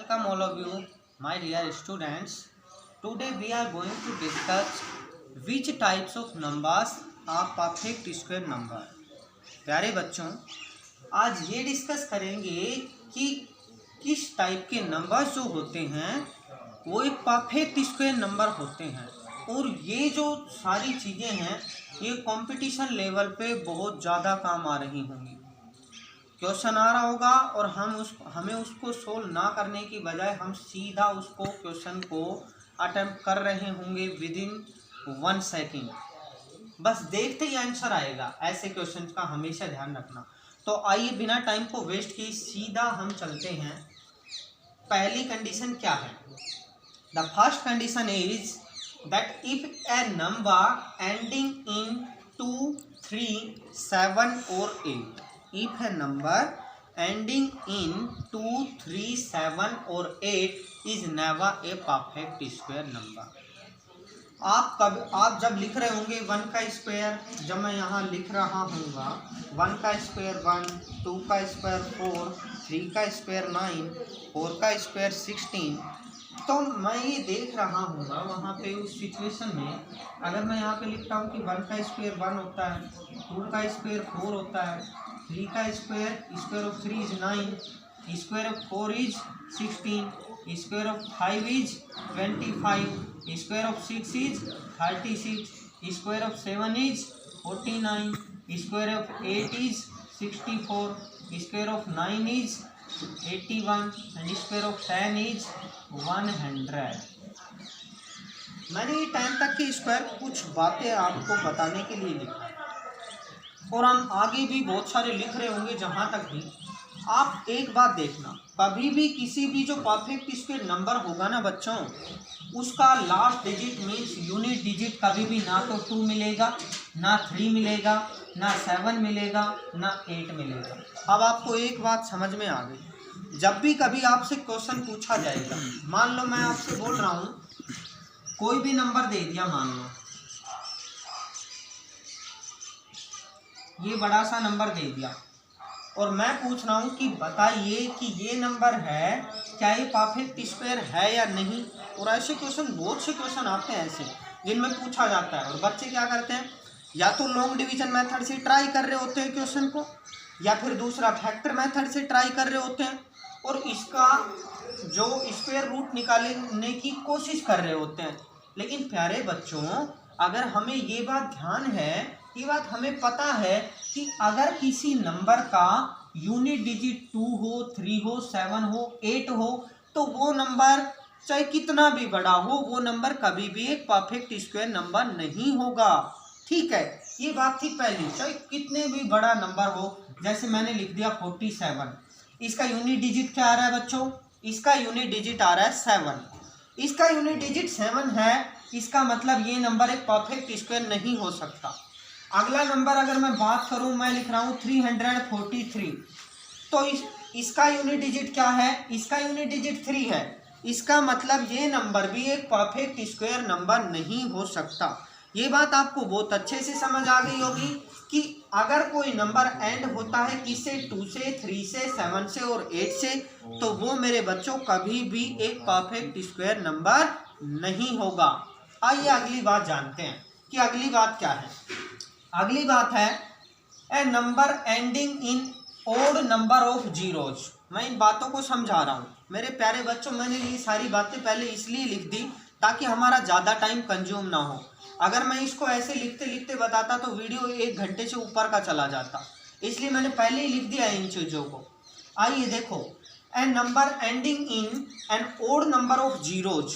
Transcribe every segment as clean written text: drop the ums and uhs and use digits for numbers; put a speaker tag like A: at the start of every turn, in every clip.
A: welcome all of you, my dear students. Today we are going to discuss which types of numbers are perfect square number. प्यारे बच्चों, आज ये discuss करेंगे कि किस type के नंबर्स जो होते हैं वो एक परफेक्ट स्क्वायर नंबर होते हैं। और ये जो सारी चीज़ें हैं ये कंपटीशन लेवल पे बहुत ज़्यादा काम आ रही होंगी। क्वेश्चन आ रहा होगा और हमें उसको सोल्व ना करने की बजाय हम सीधा उसको क्वेश्चन को अटेम्प्ट कर रहे होंगे विद इन 1 सेकेंड। बस देखते ही आंसर आएगा। ऐसे क्वेश्चन का हमेशा ध्यान रखना। तो आइए बिना टाइम को वेस्ट किए सीधा हम चलते हैं। पहली कंडीशन क्या है? The first condition is that if a number ending इन 2, 3, 7 और 8, if a number ending in 2, 3, 7 or 8 is never a perfect square number. आप जब लिख रहे होंगे 1 का स्क्वायर, जब मैं यहाँ लिख रहा हूँगा 1 का स्क्वायर 1, 2 का स्क्वायर 4, 3 का स्क्वायर 9, 4 का स्क्वायर 16, तो मैं ये देख रहा हूँगा वहाँ पे उस सिचुएशन में अगर मैं यहाँ पे लिखता हूँ कि 1 का स्क्वायर 1 होता है, 2 का स्क्वायर 4 होता है, 3 का square of 3 is 9, square of 4 is 16, square of 5 is 25, square of 6 is 36, square of 7 is 49, square of 8 is 64, square of 9 is 81 and square of 10 is 100। मैंने ये 10 तक के स्क्वायर कुछ बातें आपको बताने के लिए लिखा और हम आगे भी बहुत सारे लिख रहे होंगे। जहाँ तक भी आप एक बात देखना, कभी भी किसी भी जो परफेक्ट स्क्वायर नंबर होगा ना बच्चों, उसका last digit means unit digit कभी भी ना तो 2 मिलेगा, ना 3 मिलेगा, ना 7 मिलेगा, ना 8 मिलेगा। अब आपको एक बात समझ में आ गई। जब भी कभी आपसे क्वेश्चन पूछा जाएगा, मान लो मैं आपसे बोल रहा हूँ कोई भी नंबर दे दिया, मान लो ये बड़ा सा नंबर दे दिया और मैं पूछ रहा हूँ कि बताइए कि ये नंबर है, क्या ये परफेक्ट स्क्वायर है या नहीं। और ऐसे क्वेश्चन, बहुत से क्वेश्चन आते हैं ऐसे जिनमें पूछा जाता है और बच्चे क्या करते हैं, या तो लॉन्ग डिवीजन मेथड से ट्राई कर रहे होते हैं क्वेश्चन को, या फिर दूसरा फैक्टर मेथड से ट्राई कर रहे होते हैं और इसका जो स्क्वायर रूट निकालने की कोशिश कर रहे होते हैं। लेकिन प्यारे बच्चों, अगर हमें ये बात ध्यान है, ये बात हमें पता है कि अगर किसी नंबर का यूनिट डिजिट 2 हो, 3 हो, 7 हो, 8 हो, तो वो नंबर चाहे कितना भी बड़ा हो, वो नंबर कभी भी एक परफेक्ट स्क्वायर नंबर नहीं होगा। ठीक है, ये बात थी पहली। चाहे कितने भी बड़ा नंबर हो, जैसे मैंने लिख दिया 47, इसका यूनिट डिजिट क्या आ रहा है बच्चों? इसका यूनिट डिजिट आ रहा है 7। इसका यूनिट डिजिट 7 है, इसका मतलब ये नंबर एक परफेक्ट स्क्वायर नहीं हो सकता। अगला नंबर अगर मैं बात करूं, मैं लिख रहा हूं 343, तो इसका यूनिट डिजिट क्या है? इसका यूनिट डिजिट 3 है। इसका मतलब ये नंबर भी एक परफेक्ट स्क्वायर नंबर नहीं हो सकता। ये बात आपको बहुत अच्छे से समझ आ गई होगी कि अगर कोई नंबर एंड होता है किससे? 2 से, 3 से, 7 से और 8 से, तो वो मेरे बच्चों कभी भी एक परफेक्ट स्क्वायर नंबर नहीं होगा। आइए अगली बात जानते हैं कि अगली बात क्या है। अगली बात है a number ending in odd number of zeros. मैं इन बातों को समझा रहा हूँ मेरे प्यारे बच्चों। मैंने ये सारी बातें पहले इसलिए लिख दी ताकि हमारा ज़्यादा टाइम कंज्यूम ना हो। अगर मैं इसको ऐसे लिखते लिखते बताता तो वीडियो 1 घंटे से ऊपर का चला जाता, इसलिए मैंने पहले ही लिख दिया इन चीज़ों को। आइए देखो, a number ending in an odd number of zeros,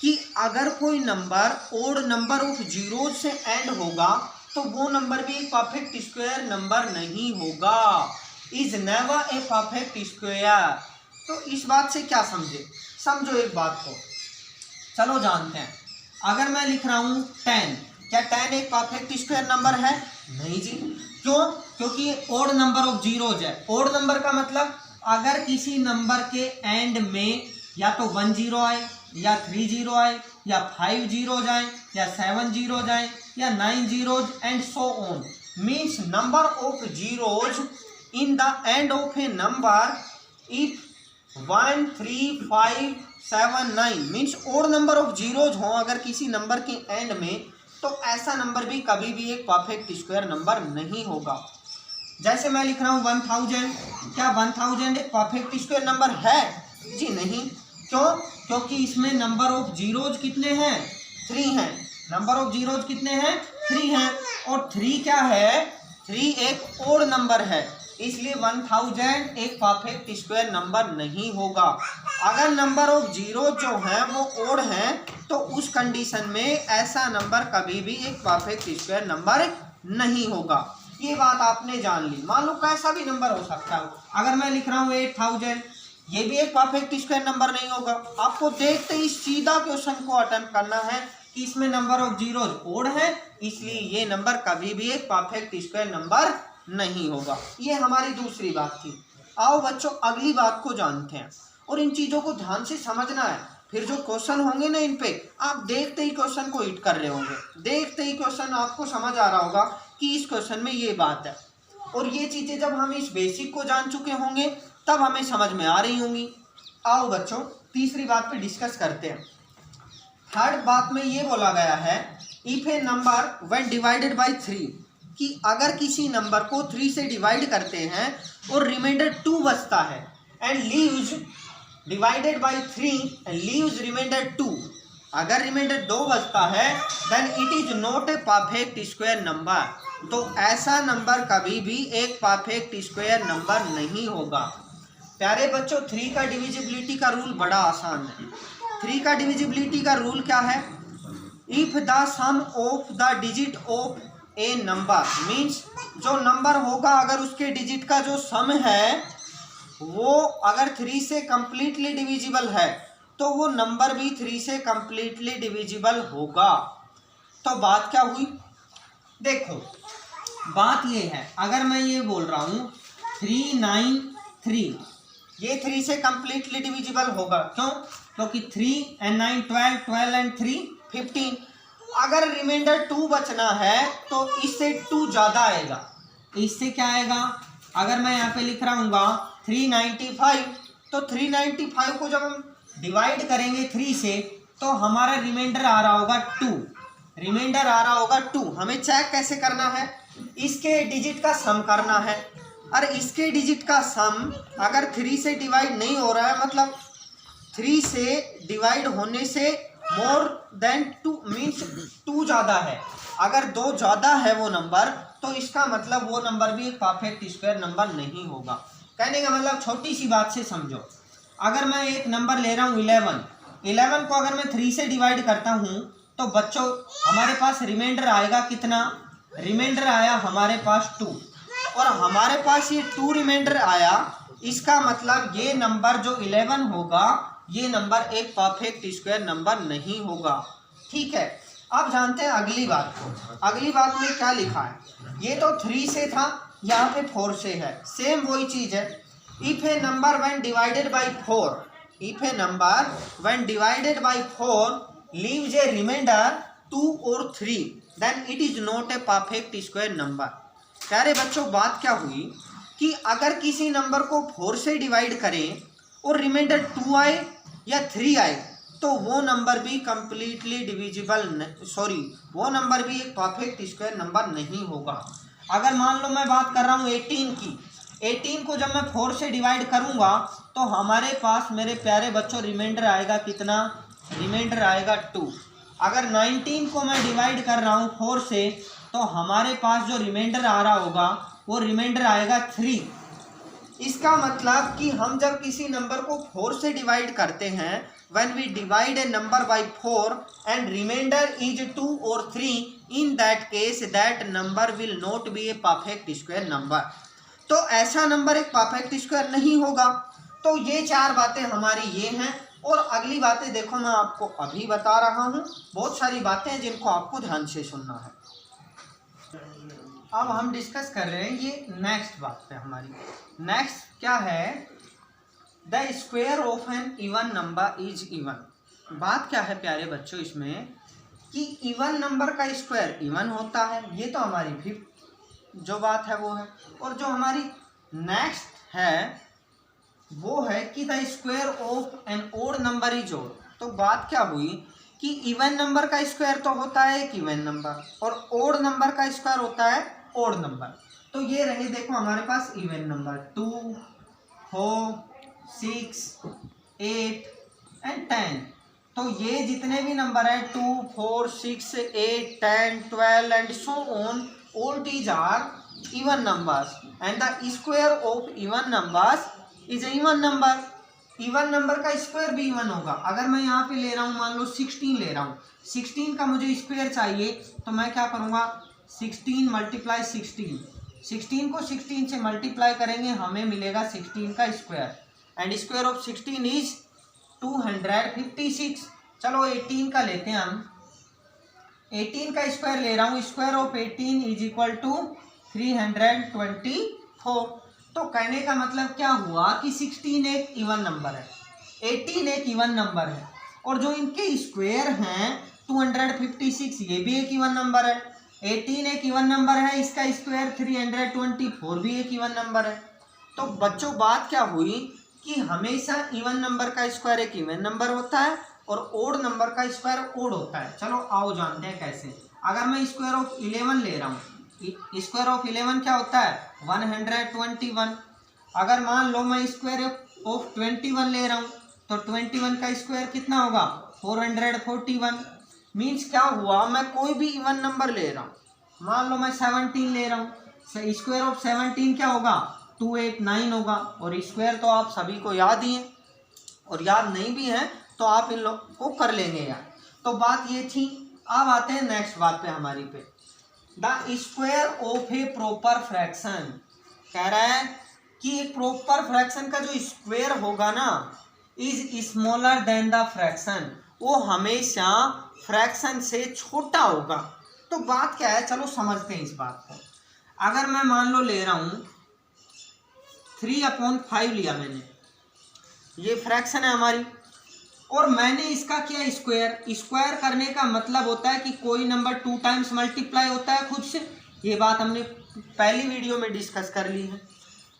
A: कि अगर कोई number odd number of zeros से एंड होगा तो वो नंबर भी एक परफेक्ट स्क्वायर नंबर नहीं होगा। Is never a perfect square. तो इस बात से क्या समझो एक बात को, चलो जानते हैं। अगर मैं लिख रहा हूँ 10, क्या 10 एक परफेक्ट स्क्वायर नंबर है? नहीं जी। क्यों? क्योंकि ये ओड नंबर ऑफ जीरोज है। ओड नंबर का मतलब अगर किसी नंबर के एंड में या तो 1 0 आए, या 3 0 आए, या 5 0 जाए, या 7 0 जाए, या 9 zeros and so on, means number of zeros in the end of a number if 13579 means odd number of zeros हो अगर किसी नंबर के एंड में, तो ऐसा नंबर भी कभी भी एक परफेक्ट स्क्वायर नंबर नहीं होगा। जैसे मैं लिख रहा हूँ 1000, क्या 1000 एक परफेक्ट स्क्वायर नंबर है? जी नहीं। क्यों? क्योंकि इसमें नंबर ऑफ जीरोज कितने हैं? 3 हैं। नंबर ऑफ जीरोज कितने हैं? 3 हैं। और 3 क्या है? 3 एक ओड नंबर है, इसलिए 1000 एक परफेक्ट स्क्वायर नंबर नहीं होगा। अगर नंबर ऑफ जीरो जो है वो ओड है, तो उस कंडीशन में ऐसा नंबर कभी भी एक परफेक्ट स्क्वायर नंबर नहीं होगा। ये बात आपने जान ली। मान लो कैसा भी नंबर हो सकता है, अगर मैं लिख रहा हूँ 8000, ये भी एक परफेक्ट स्क्वायर नंबर नहीं होगा। आपको देखते ही सीधा क्वेश्चन को अटेम्प्ट करना है कि इसमें नंबर ऑफ जीरोज ओड है, इसलिए ये नंबर कभी भी एक परफेक्ट स्क्वायर नंबर नहीं होगा। ये हमारी दूसरी बात थी। आओ बच्चों अगली बात को जानते हैं, और इन चीज़ों को ध्यान से समझना है। फिर जो क्वेश्चन होंगे ना, इन पे आप देखते ही क्वेश्चन को हिट कर रहे होंगे, देखते ही क्वेश्चन आपको समझ आ रहा होगा कि इस क्वेश्चन में ये बात है। और ये चीज़ें जब हम इस बेसिक को जान चुके होंगे तब हमें समझ में आ रही होंगी। आओ बच्चों तीसरी बात पे डिस्कस करते हैं। थर्ड बात में ये बोला गया है, if a number when divided by 3, कि अगर किसी नंबर को 3 से डिवाइड करते हैं और रिमाइंडर 2 बचता है, and leaves divided by 3 and leaves reminder 2, अगर रिमाइंडर 2 बचता है, then it is not a perfect square number, तो ऐसा नंबर कभी भी एक परफेक्ट स्क्वायर नंबर नहीं होगा। प्यारे बच्चों 3 का डिविजिबिलिटी का रूल बड़ा आसान है। 3 का डिविजिबिलिटी का रूल क्या है? If the sum of the digit of a number, means जो नंबर होगा अगर उसके डिजिट का जो सम है वो अगर 3 से कंप्लीटली डिविजिबल है, तो वो नंबर भी 3 से कंप्लीटली डिविजिबल होगा। तो बात क्या हुई? देखो बात ये है, अगर मैं ये बोल रहा हूँ 393, ये 3 से कंप्लीटली डिविजिबल होगा। क्यों? क्योंकि 3 and 9 12, 12 and 3 15। अगर रिमाइंडर 2 बचना है तो इससे 2 ज़्यादा आएगा। इससे क्या आएगा? अगर मैं यहाँ पे लिख रहा हूँ 395, तो 395 को जब हम डिवाइड करेंगे 3 से, तो हमारा रिमाइंडर आ रहा होगा 2। रिमाइंडर आ रहा होगा 2। हमें चेक कैसे करना है? इसके डिजिट का सम करना है। और इसके डिजिट का सम अगर 3 से डिवाइड नहीं हो रहा है, मतलब 3 से डिवाइड होने से मोर देन 2 मीन्स 2 ज़्यादा है। अगर 2 ज़्यादा है वो नंबर, तो इसका मतलब वो नंबर भी एक परफेक्ट स्क्वायर नंबर नहीं होगा। कहने का मतलब छोटी सी बात से समझो, अगर मैं एक नंबर ले रहा हूँ 11 को अगर मैं 3 से डिवाइड करता हूँ, तो बच्चों हमारे पास रिमाइंडर आएगा कितना? रिमाइंडर आया हमारे पास 2, और हमारे पास ये 2 रिमाइंडर आया, इसका मतलब ये नंबर जो 11 होगा ये नंबर एक परफेक्ट स्क्वायर नंबर नहीं होगा। ठीक है, अब जानते हैं अगली बात को। अगली बात में क्या लिखा है? ये तो 3 से था, यहाँ पे 4 से है। सेम वही चीज़ है। If a number when divided by 4, if a number when divided by 4 leaves a reminder 2 और 3, then it is not a perfect square number. प्यारे बच्चों बात क्या हुई कि अगर किसी नंबर को 4 से डिवाइड करें और रिमाइंडर 2 आए या 3 आए, तो वो नंबर भी कंप्लीटली डिविजिबल वो नंबर भी एक परफेक्ट स्क्वायर नंबर नहीं होगा। अगर मान लो मैं बात कर रहा हूँ 18 की, 18 को जब मैं 4 से डिवाइड करूँगा, तो हमारे पास मेरे प्यारे बच्चों रिमाइंडर आएगा कितना? रिमाइंडर आएगा 2। अगर 19 को मैं डिवाइड कर रहा हूँ 4 से, तो हमारे पास जो रिमाइंडर आ रहा होगा वो रिमाइंडर आएगा 3। इसका मतलब कि हम जब किसी नंबर को 4 से डिवाइड करते हैं, when we divide a number by 4 and reminder is 2 और 3, in that case that number will not be a perfect square number. तो ऐसा नंबर एक परफेक्ट स्क्वायर नहीं होगा। तो ये 4 बातें हमारी ये हैं, और अगली बातें देखो मैं आपको अभी बता रहा हूँ। बहुत सारी बातें हैं जिनको आपको ध्यान से सुनना है। अब हम डिस्कस कर रहे हैं ये नेक्स्ट बात पे हमारी। नेक्स्ट क्या है? The square of an even number is even. बात क्या है प्यारे बच्चों इसमें कि इवन नंबर का स्क्वायर इवन होता है। ये तो हमारी फिफ्थ जो बात है वो है। और जो हमारी नेक्स्ट है वो है कि the square of an odd number is odd. तो बात क्या हुई कि इवन नंबर का स्क्वायर तो होता है एक इवन नंबर और ओड नंबर का स्क्वायर होता है ओड नंबर। तो ये रहे देखो हमारे पास इवन नंबर 2, 4, 6, 8 एंड 10। तो ये जितने भी नंबर हैं 2, 4, 6, 8, 10, 12 and so on, all these are even numbers and the square of even numbers is a even number. Even number का स्क्वायर भी इवन होगा। अगर मैं यहाँ पे ले रहा हूँ मान लो 16 ले रहा हूँ, 16 का मुझे स्क्वायर चाहिए तो मैं क्या करूँगा 16 मल्टीप्लाई 16 को 16 से मल्टीप्लाई करेंगे हमें मिलेगा 16 का square and square of 16 is 256। चलो 18 का लेते हैं हम, 18 का स्क्वायर ले रहा हूँ, square of 18 is equal to 324। तो कहने का मतलब क्या हुआ कि 16 एक इवन नंबर है, 18 एक इवन नंबर है और जो इनके स्क्वायर हैं 256 ये भी एक इवन नंबर है। 18 एक इवन नंबर है, इसका स्क्वायर 324 भी एक इवन नंबर है। तो बच्चों बात क्या हुई कि हमेशा इवन नंबर का स्क्वायर एक इवन नंबर होता है और ओड नंबर का स्क्वायर ओड होता है। चलो आओ जानते हैं कैसे। अगर मैं स्क्वायर ऑफ 11 ले रहा हूँ, स्क्वायर ऑफ 11 क्या होता है 121। अगर मान लो मैं स्क्वायर ऑफ 21 ले रहा हूँ तो 21 का स्क्वायर कितना होगा 441। मीन्स क्या हुआ, मैं कोई भी इवन नंबर ले रहा हूँ, मान लो मैं 17 ले रहा हूँ, स्क्वायर ऑफ 17 क्या होगा 289 होगा। और स्क्वायर तो आप सभी को याद ही है और याद नहीं भी है तो आप इन लोग को कर लेंगे यार। तो बात ये थी। अब आते हैं नेक्स्ट बात पे हमारी पे, the square of A proper fraction. कह रहा है कि एक प्रॉपर फ्रैक्शन का जो स्क्वायर होगा ना is smaller than the fraction, वो हमेशा फ्रैक्शन से छोटा होगा। तो बात क्या है, चलो समझते हैं इस बात को। अगर मैं मान लो ले रहा हूँ 3/5 लिया मैंने, ये फ्रैक्शन है हमारी और मैंने इसका किया स्क्वायर। स्क्वायर करने का मतलब होता है कि कोई नंबर 2 टाइम्स मल्टीप्लाई होता है खुद से, ये बात हमने पहली वीडियो में डिस्कस कर ली है।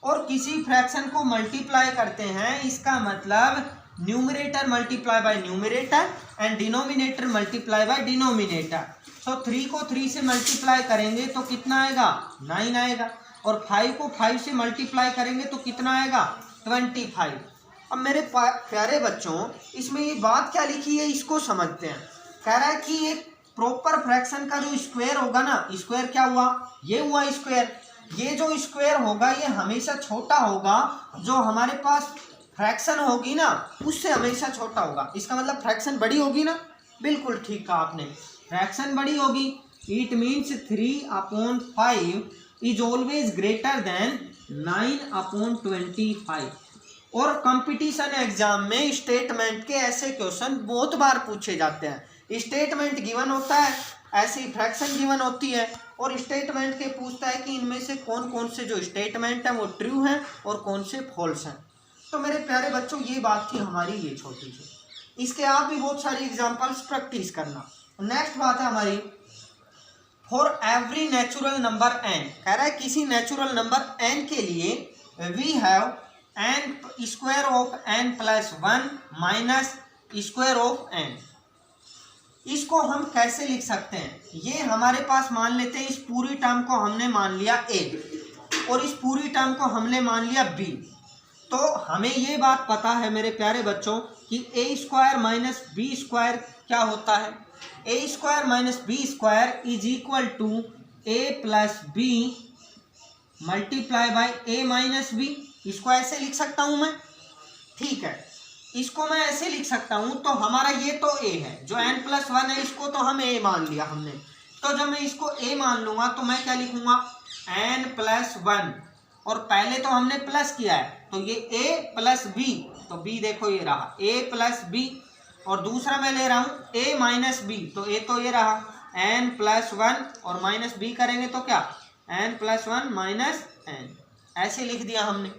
A: और किसी फ्रैक्शन को मल्टीप्लाई करते हैं इसका मतलब numerator multiply by numerator and denominator multiply by denominator. So 3 को 3 से मल्टीप्लाई करेंगे तो कितना आएगा 9 आएगा और 5 को 5 से मल्टीप्लाई करेंगे तो कितना आएगा 25। अब मेरे प्यारे बच्चों इसमें ये बात क्या लिखी है इसको समझते हैं। कह रहा है कि एक प्रॉपर फ्रैक्शन का जो स्क्वायर होगा ना, स्क्वायर क्या हुआ ये हुआ स्क्वायर, ये जो स्क्वायर होगा ये हमेशा छोटा होगा, जो हमारे पास फ्रैक्शन होगी ना उससे हमेशा छोटा होगा। इसका मतलब फ्रैक्शन बड़ी होगी ना, बिल्कुल ठीक कहा आपने, फ्रैक्शन बड़ी होगी। It means 3/5 is always greater than 9/25। और कंपटीशन एग्जाम में स्टेटमेंट के ऐसे क्वेश्चन बहुत बार पूछे जाते हैं। स्टेटमेंट गिवन होता है, ऐसी फ्रैक्शन गिवन होती है और स्टेटमेंट के पूछता है कि इनमें से कौन कौन से जो स्टेटमेंट हैं वो ट्रू हैं और कौन से फॉल्स हैं। तो मेरे प्यारे बच्चों ये बात थी हमारी ये छोटी सी, इसके आप भी बहुत सारी एग्जांपल्स प्रैक्टिस करना। नेक्स्ट बात है हमारी for every natural number n। कह रहा है किसी नेचुरल नंबर n के लिए we have n square of n plus 1 minus square of n। इसको हम कैसे लिख सकते हैं, ये हमारे पास मान लेते हैं इस पूरी टर्म को हमने मान लिया a और इस पूरी टर्म को हमने मान लिया b। तो हमें ये बात पता है मेरे प्यारे बच्चों कि a square minus B square क्या होता है, a square minus B square is equal to a plus B multiply by a minus B. इसको ऐसे लिख सकता हूं मैं, ठीक है, इसको मैं ऐसे लिख सकता हूं। तो हमारा ये तो a है, जो n+1 है इसको तो हम a मान लिया हमने। तो जब मैं इसको a मान लूंगा तो मैं क्या लिखूंगा n+1 और पहले तो हमने प्लस किया है तो ये a प्लस बी, तो b देखो ये रहा a प्लस बी और दूसरा मैं ले रहा हूँ a माइनस बी, तो a तो ये रहा n+1 और माइनस बी करेंगे तो क्या n+1 माइनस n, ऐसे लिख दिया हमने।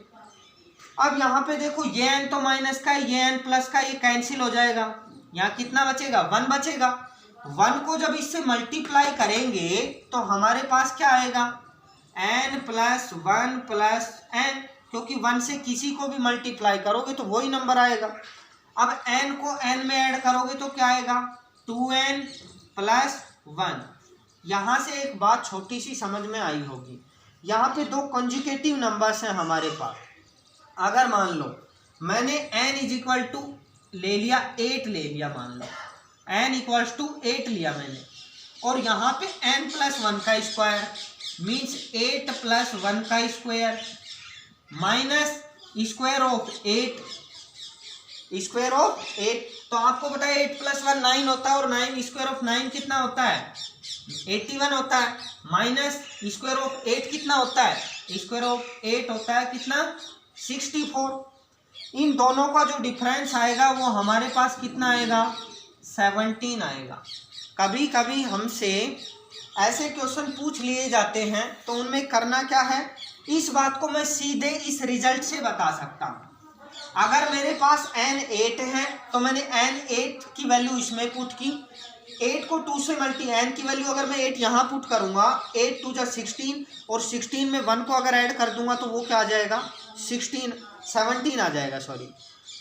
A: अब यहाँ पे देखो ये n तो माइनस का है, ये n प्लस का, ये कैंसिल हो जाएगा, यहाँ कितना बचेगा 1 बचेगा। 1 को जब इससे मल्टीप्लाई करेंगे तो हमारे पास क्या आएगा n+1 + n, क्योंकि 1 से किसी को भी मल्टीप्लाई करोगे तो वही नंबर आएगा। अब n को n में ऐड करोगे तो क्या आएगा 2n प्लस 1। यहाँ से एक बात छोटी सी समझ में आई होगी, यहाँ पे दो कॉन्जुगेटिव नंबर्स हैं हमारे पास। अगर मान लो मैंने n इज इक्वल टू ले लिया 8 ले लिया, मान लो n इक्वल्स टू 8 लिया मैंने, और यहाँ पे n प्लस 1 का स्क्वायर मीन्स 8 प्लस 1 का square minus square of 8, square of 8। तो आपको पता है 8 प्लस 1 9 होता है, और 9 स्क्वायर ऑफ 9 कितना होता है 81 होता है, माइनस स्क्वायर ऑफ 8 कितना होता है, स्क्वायर ऑफ 8 होता है कितना 64। इन दोनों का जो डिफरेंस आएगा वो हमारे पास कितना आएगा 17 आएगा। कभी कभी हमसे ऐसे क्वेश्चन पूछ लिए जाते हैं तो उनमें करना क्या है, इस बात को मैं सीधे इस रिजल्ट से बता सकता हूँ। अगर मेरे पास n 8 है तो मैंने n 8 की वैल्यू इसमें पुट की, 8 को 2 से n की वैल्यू अगर मैं 8 यहाँ पुट करूँगा 8 2 जा 16, और 16 में 1 को अगर ऐड कर दूंगा तो वो क्या आ जाएगा 17 आ जाएगा सॉरी।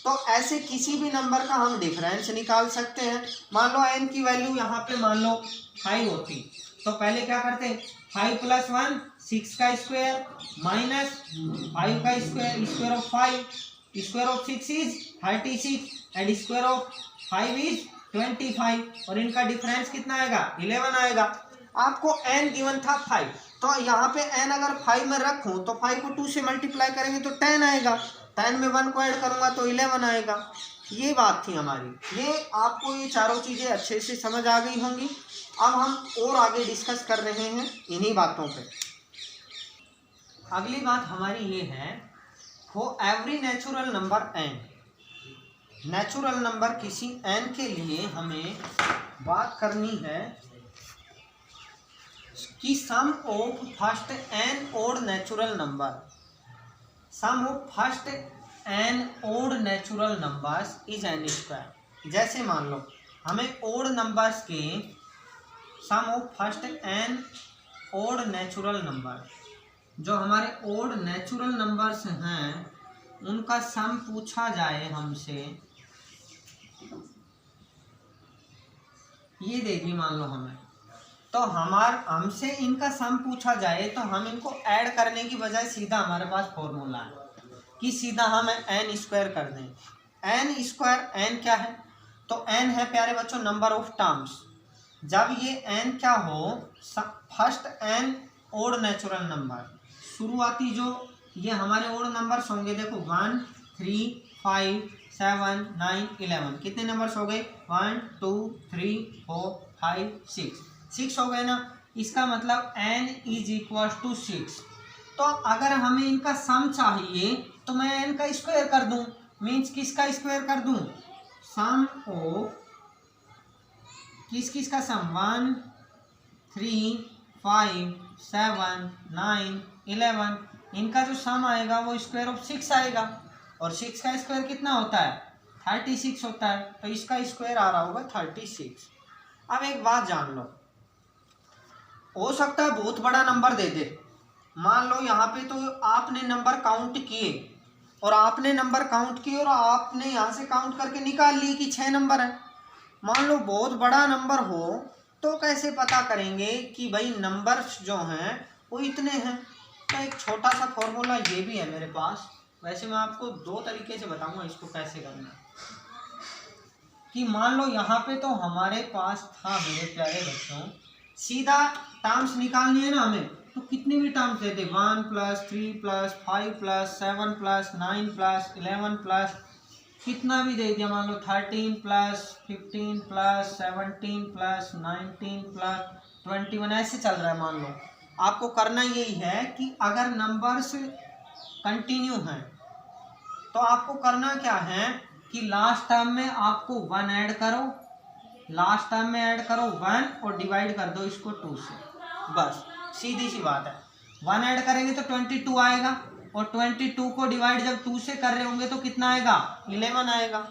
A: तो ऐसे किसी भी नंबर का हम डिफरेंस निकाल सकते हैं। मान लो n की वैल्यू यहाँ पे मान लो 5 होती, तो पहले क्या करते हैं 5 प्लस 1 6 का स्क्वायर माइनस 5 का square, square of 5, square of 6 is 36 and square of 5 is 25, और इनका डिफरेंस कितना आएगा 11 आएगा। आपको n गिवन था 5, तो यहाँ पे n अगर 5 में रखूँ तो 5 को 2 से मल्टीप्लाई करेंगे तो 10 आएगा, 10 में 1 को ऐड करूँगा तो 11 आएगा। ये बात थी हमारी। ये आपको ये चारों चीज़ें अच्छे से समझ आ गई होंगी। अब हम और आगे डिस्कस कर रहे हैं इन्हीं बातों पे। अगली बात हमारी ये है for every natural number n, natural number किसी n के लिए हमें बात करनी है कि sum of first n odd natural number, sum of first n odd natural numbers is n square. जैसे मान लो हमें ओड नंबर्स के sum of first n odd natural number, जो हमारे ओड नेचुरल नंबर्स हैं उनका सम पूछा जाए हमसे, ये देखिए मान लो हमें, तो हमसे इनका सम पूछा जाए तो हम इनको ऐड करने की बजाय सीधा हमारे पास फॉर्मूला है कि सीधा हम n स्क्वायर कर दें। n स्क्वायर n क्या है, तो n है प्यारे बच्चों नंबर ऑफ टर्म्स। जब ये n क्या हो first n odd natural number, शुरुआती जो ये हमारे ओड नंबर्स होंगे, देखो 1 3 5 7 9 11, कितने नंबर्स हो गए 1 2 3 4 5 6 हो गए ना। इसका मतलब n इज इक्वल टू 6। तो अगर हमें इनका सम चाहिए तो मैं n का स्क्वायर कर दूं, मीन्स किसका स्क्वायर कर दूं, सम ऑफ किस का सम 1 3 5 7 9 11, इनका जो सम आएगा वो स्क्वायर ऑफ 6 आएगा, और 6 का स्क्वायर कितना होता है 36 होता है, तो इसका स्क्वायर आ रहा होगा 36। अब एक बात जान लो, हो सकता है बहुत बड़ा नंबर दे दे। मान लो यहाँ पे तो आपने नंबर काउंट किए और आपने यहाँ से काउंट करके निकाल लिए कि 6 नंबर है। मान लो बहुत बड़ा नंबर हो तो कैसे पता करेंगे कि भाई नंबर्स जो हैं वो इतने हैं। तो एक छोटा सा फॉर्मूला ये भी है मेरे पास, वैसे मैं आपको 2 तरीके से बताऊंगा इसको कैसे करना है। कि मान लो यहाँ पे तो हमारे पास था मेरे प्यारे बच्चों, सीधा टर्म्स निकालनी है ना हमें, तो कितनी भी टर्म्स दे दे 1 plus 3 plus 5 plus 7 plus 9 plus 11 plus कितना भी दे दिया, मान लो 13 प्लस 15 प्लस 17 प्लस 19 प्लस 21, ऐसे चल रहा है। मान लो आपको करना यही है कि अगर नंबर्स कंटिन्यू हैं तो आपको करना क्या है कि लास्ट टर्म में आपको 1 ऐड करो, लास्ट टर्म में ऐड करो 1 और डिवाइड कर दो इसको 2 से, बस सीधी सी बात है। 1 ऐड करेंगे तो 22 आएगा, और 22 को डिवाइड जब 2 से कर रहे होंगे तो कितना आएगा 11 आएगा,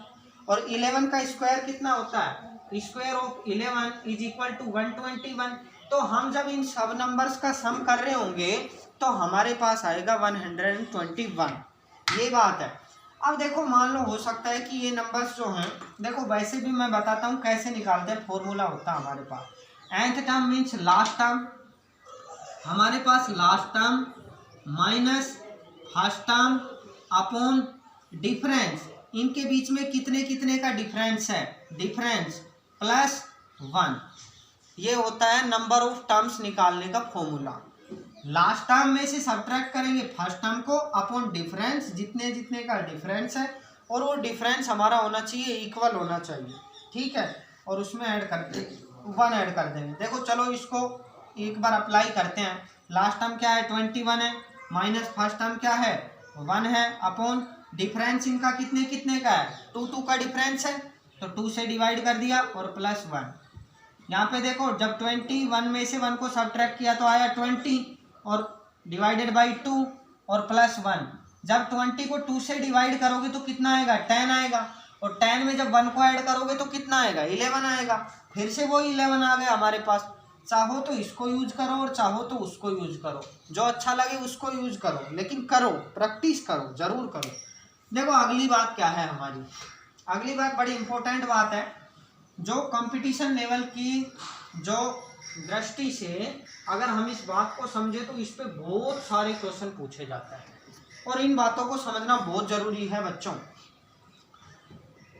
A: और 11 का स्क्वायर कितना होता है, square of 11 is equal to 121। तो हम जब इन सब नंबर्स का सम कर रहे होंगे तो हमारे पास आएगा 121। ये बात है। अब देखो मान लो हो सकता है कि ये नंबर्स जो हैं, देखो वैसे भी मैं बताता हूँ कैसे निकालते हैं, फॉर्मूला होता है हमारे पास। nth term means last term, हमारे पास last term minus first term upon difference, इनके बीच में कितने कितने का डिफरेंस है, डिफरेंस प्लस 1। ये होता है नंबर ऑफ टर्म्स निकालने का फॉर्मूला। लास्ट टर्म में से सब्ट्रैक्ट करेंगे फर्स्ट टर्म को अपॉन डिफरेंस, जितने जितने का डिफरेंस है, और वो डिफरेंस हमारा होना चाहिए इक्वल होना चाहिए, ठीक है। और उसमें ऐड कर देंगे 1 ऐड कर देंगे। देखो चलो इसको एक बार अप्लाई करते हैं। लास्ट टर्म क्या है 21 है, माइनस फर्स्ट टर्म क्या है 1 है, अपॉन डिफरेंस इनका कितने कितने का है 2 का डिफरेंस है, तो 2 से डिवाइड कर दिया और प्लस 1। यहाँ पे देखो जब 21 में से 1 को सब्ट्रैक्ट किया तो आया 20 और डिवाइडेड बाई 2 और प्लस 1। जब 20 को 2 से डिवाइड करोगे तो कितना आएगा 10 आएगा, और 10 में जब 1 को ऐड करोगे तो कितना आएगा 11 आएगा। फिर से वो 11 आ गया हमारे पास। चाहो तो इसको यूज करो और चाहो तो उसको यूज करो, जो अच्छा लगे उसको यूज करो, लेकिन करो, प्रैक्टिस करो, जरूर करो। देखो अगली बात क्या है हमारी, अगली बात बड़ी इंपॉर्टेंट बात है, जो कंपटीशन लेवल की जो दृष्टि से अगर हम इस बात को समझे तो इस पे बहुत सारे क्वेश्चन पूछे जाते हैं, और इन बातों को समझना बहुत जरूरी है बच्चों।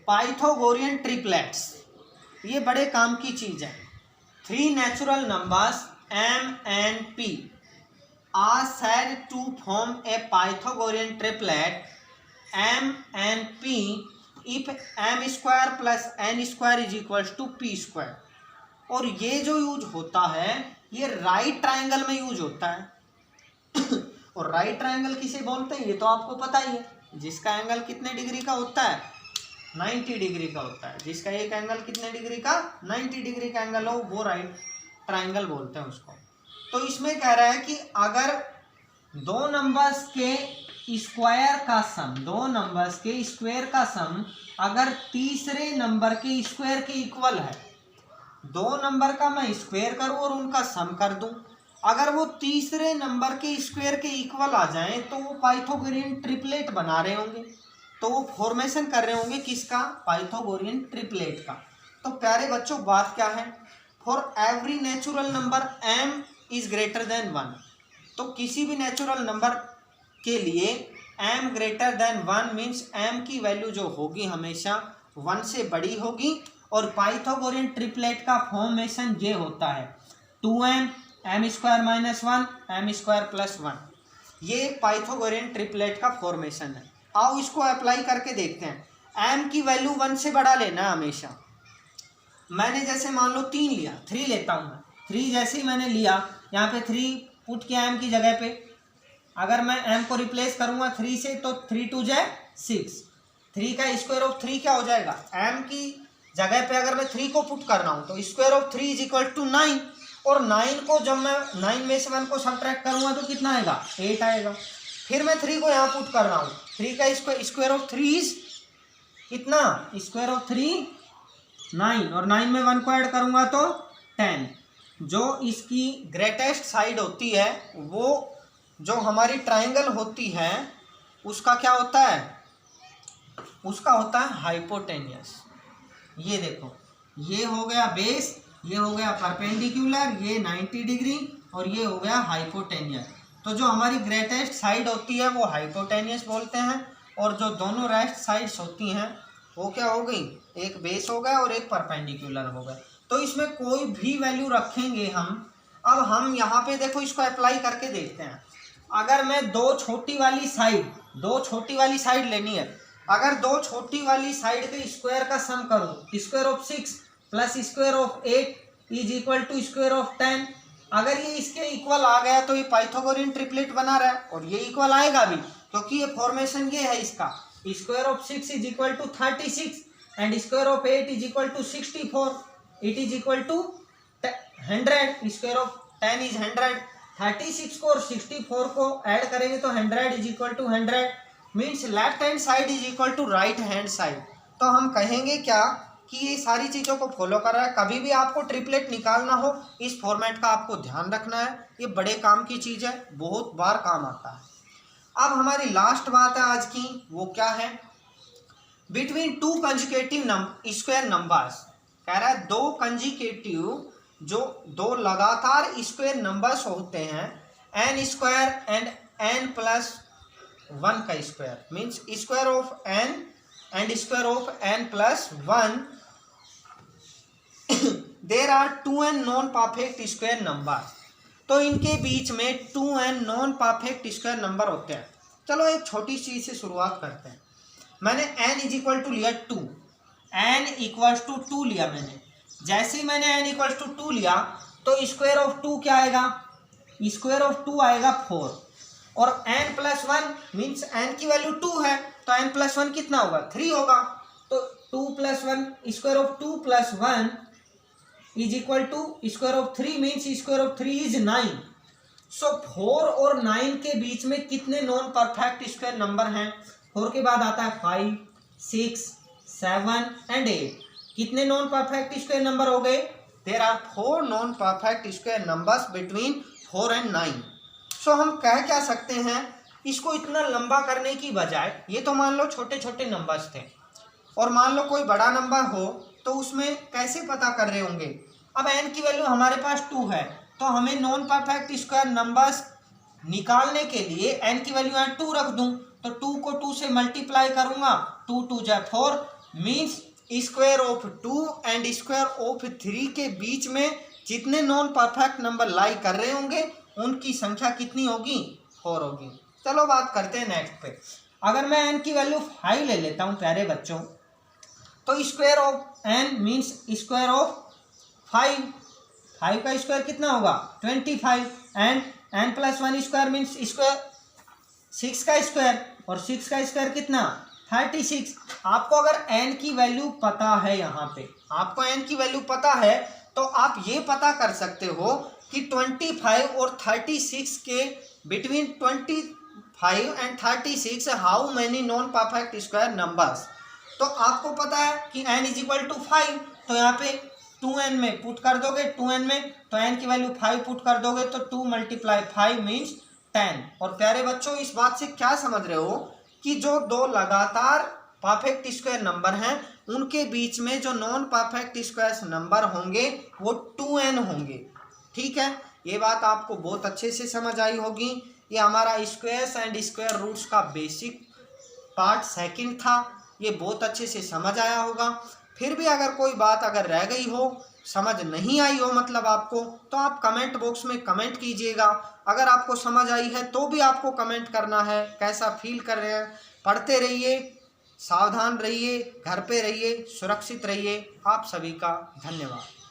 A: पाइथागोरियन ट्रिपलेट्स, ये बड़े काम की चीज है। 3 natural numbers m and p are said to form a Pythagorean triplet m and p if m square plus n square is equals to p square। और ये जो यूज होता है ये राइट ट्रायंगल में यूज होता है। और राइट ट्रायंगल किसे बोलते हैं ये तो आपको पता ही है, जिसका एंगल कितने डिग्री का होता है 90 डिग्री का होता है, जिसका एक एंगल कितने डिग्री का 90 डिग्री का एंगल हो वो राइट ट्रायंगल बोलते हैं उसको। तो इसमें कह रहा है कि अगर दो नंबर्स के स्क्वायर का सम, दो नंबर्स के स्क्वायर का सम अगर तीसरे नंबर के स्क्वायर के इक्वल है, दो नंबर का मैं स्क्वायर करूं और उनका सम कर दूं, अगर वो तीसरे नंबर के स्क्वायर के इक्वल आ जाएं तो वो पाइथागोरियन ट्रिपलेट बना रहे होंगे, तो वो फॉर्मेशन कर रहे होंगे किसका पाइथागोरियन ट्रिपलेट का। तो प्यारे बच्चों बात क्या है, for every natural number m is greater than 1, तो किसी भी नेचुरल नंबर के लिए m greater than 1 means m की वैल्यू जो होगी हमेशा 1 से बड़ी होगी, और पाइथागोरियन ट्रिपलेट का फॉर्मेशन ये होता है 2m m square minus 1 m square plus 1, ये पाइथागोरियन ट्रिपलेट का फॉर्मेशन है। आओ इसको अप्लाई करके देखते हैं। m की वैल्यू 1 से बड़ा लेना है हमेशा। मैंने जैसे मान लो 3 लिया, 3 लेता हूँ मैं, 3 जैसे ही मैंने लिया यहाँ पे 3 पुट किया m की जगह पे, अगर मैं m को रिप्लेस करूँगा 3 से तो 3 2 जाए 6, 3 का स्क्वायर ऑफ 3 क्या हो जाएगा, m की जगह पे अगर मैं 3 को पुट कर रहा हूँ तो square of 3 is equal to 9, और 9 को जब मैं 9 में से 1 को सब्ट्रैक्ट करूँगा तो कितना आएगा 8 आएगा। फिर मैं 3 को यहाँ पुट कर रहा हूँ, 3 का स्क्वायर ऑफ 3 इज कितना, स्क्वायर ऑफ 3 9, और 9 में 1 को ऐड करूँगा तो 10। जो इसकी ग्रेटेस्ट साइड होती है वो जो हमारी ट्रायंगल होती है उसका क्या होता है, उसका होता है हाइपोटेनियस। ये देखो ये हो गया बेस, ये हो गया परपेंडिकुलर, ये 90 डिग्री, और ये हो गया हाइपोटेनियस। तो जो हमारी ग्रेटेस्ट साइड होती है वो हाइपोटेनियस बोलते हैं, और जो दोनों रेस्ट साइड्स होती हैं वो क्या हो गई, एक बेस हो गया और एक परपेंडिकुलर हो गया। तो इसमें कोई भी वैल्यू रखेंगे हम। अब हम यहाँ पे देखो इसको अप्लाई करके देखते हैं। अगर मैं दो छोटी वाली साइड लेनी है, अगर दो छोटी वाली साइड के स्क्वायर का सम करूँ, square of 6 plus square of 8 is equal to square of 10, अगर ये इसके इक्वल आ गया तो ये पाइथागोरियन ट्रिपलेट बना रहा है, और ये इक्वल आएगा भी क्योंकि ये फॉर्मेशन ये है इसका, square of 6 is equal to 36 and square of 8 is equal to 64, it is equal to 100, square of 10 is 100, 36 को और 64 को ऐड करेंगे तो 100 is equal to 100, means left hand side is equal to right hand side. तो हम कहेंगे क्या कि ये सारी चीज़ों को फॉलो कर रहा है। कभी भी आपको ट्रिपलेट निकालना हो इस फॉर्मेट का आपको ध्यान रखना है, ये बड़े काम की चीज़ है, बहुत बार काम आता है। अब हमारी लास्ट बात है आज की, वो क्या है, between two conjugative square numbers. कह रहा है दो कंजुगेटिव, जो दो लगातार स्क्वायर नंबर्स होते हैं, N square and N plus one का square, means square of N and square of N plus one, there are two N non perfect square number. तो इनके बीच में two N non perfect square number होते हैं। चलो एक छोटी चीज से शुरुआत करते हैं। मैंने n इज इक्वल टू लिया 2, n इक्वल्स टू 2 लिया मैंने। जैसे ही मैंने n इक्वल्स टू 2 लिया तो स्क्वायर ऑफ 2 क्या आएगा, स्क्वायर ऑफ 2 आएगा 4, और n प्लस 1 मीन्स n की वैल्यू 2 है, तो n प्लस 1 कितना होगा, 3 होगा। तो 2 plus 1, square of 2 plus 1 is equal to square of 3 means square of 3 is 9। So 4 और 9 के बीच में कितने नॉन परफेक्ट स्क्वायर नंबर हैं, 4 के बाद आता है 5, 6, 7 एंड 8। कितने नॉन परफेक्ट स्क्वायर नंबर हो गए, there are 4 non perfect square numbers between 4 and 9। सो हम कह क्या सकते हैं, इसको इतना लंबा करने की बजाय, ये तो मान लो छोटे छोटे नंबर्स थे, और मान लो कोई बड़ा नंबर हो तो उसमें कैसे पता कर रहे होंगे। अब n की वैल्यू हमारे पास 2 है, तो हमें नॉन परफेक्ट स्क्वायर नंबर्स निकालने के लिए n की वैल्यू यहाँ 2 रख दूं, तो 2 को 2 से मल्टीप्लाई करूंगा, 2 2 जा 4, means square of 2 and square of 3 के बीच में जितने नॉन परफेक्ट नंबर लाई कर रहे होंगे उनकी संख्या कितनी होगी, 4 होगी। चलो बात करते हैं नेक्स्ट पे। अगर मैं n की वैल्यू 5 ले लेता हूँ प्यारे बच्चों, तो square of n means square of 5, 5 का स्क्वायर कितना होगा 25, and n plus 1 square means square 6 का स्क्वायर, और 6 का स्क्वायर कितना 36। आपको अगर n की वैल्यू पता है, यहाँ पे आपको n की वैल्यू पता है, तो आप ये पता कर सकते हो कि 25 और 36 के between 25 and 36 how many non perfect square numbers. तो आपको पता है कि n इज इक्वल टू 5, तो यहाँ पे 2n में पुट कर दोगे, 2n में तो n की वैल्यू 5 पुट कर दोगे, तो 2 मल्टीप्लाई 5 मीन्स 10। और प्यारे बच्चों इस बात से क्या समझ रहे हो कि जो दो लगातार परफेक्ट स्क्वायर नंबर हैं उनके बीच में जो नॉन परफेक्ट स्क्वायर नंबर होंगे वो 2n होंगे। ठीक है, ये बात आपको बहुत अच्छे से समझ आई होगी। ये हमारा स्क्वायर्स एंड स्क्वायर रूट्स का बेसिक पार्ट सेकंड था, ये बहुत अच्छे से समझ आया होगा। फिर भी अगर कोई बात अगर रह गई हो, समझ नहीं आई हो मतलब आपको, तो आप कमेंट बॉक्स में कमेंट कीजिएगा। अगर आपको समझ आई है तो भी आपको कमेंट करना है, कैसा फील कर रहे हैं। पढ़ते रहिए, सावधान रहिए, घर पे रहिए, सुरक्षित रहिए। आप सभी का धन्यवाद।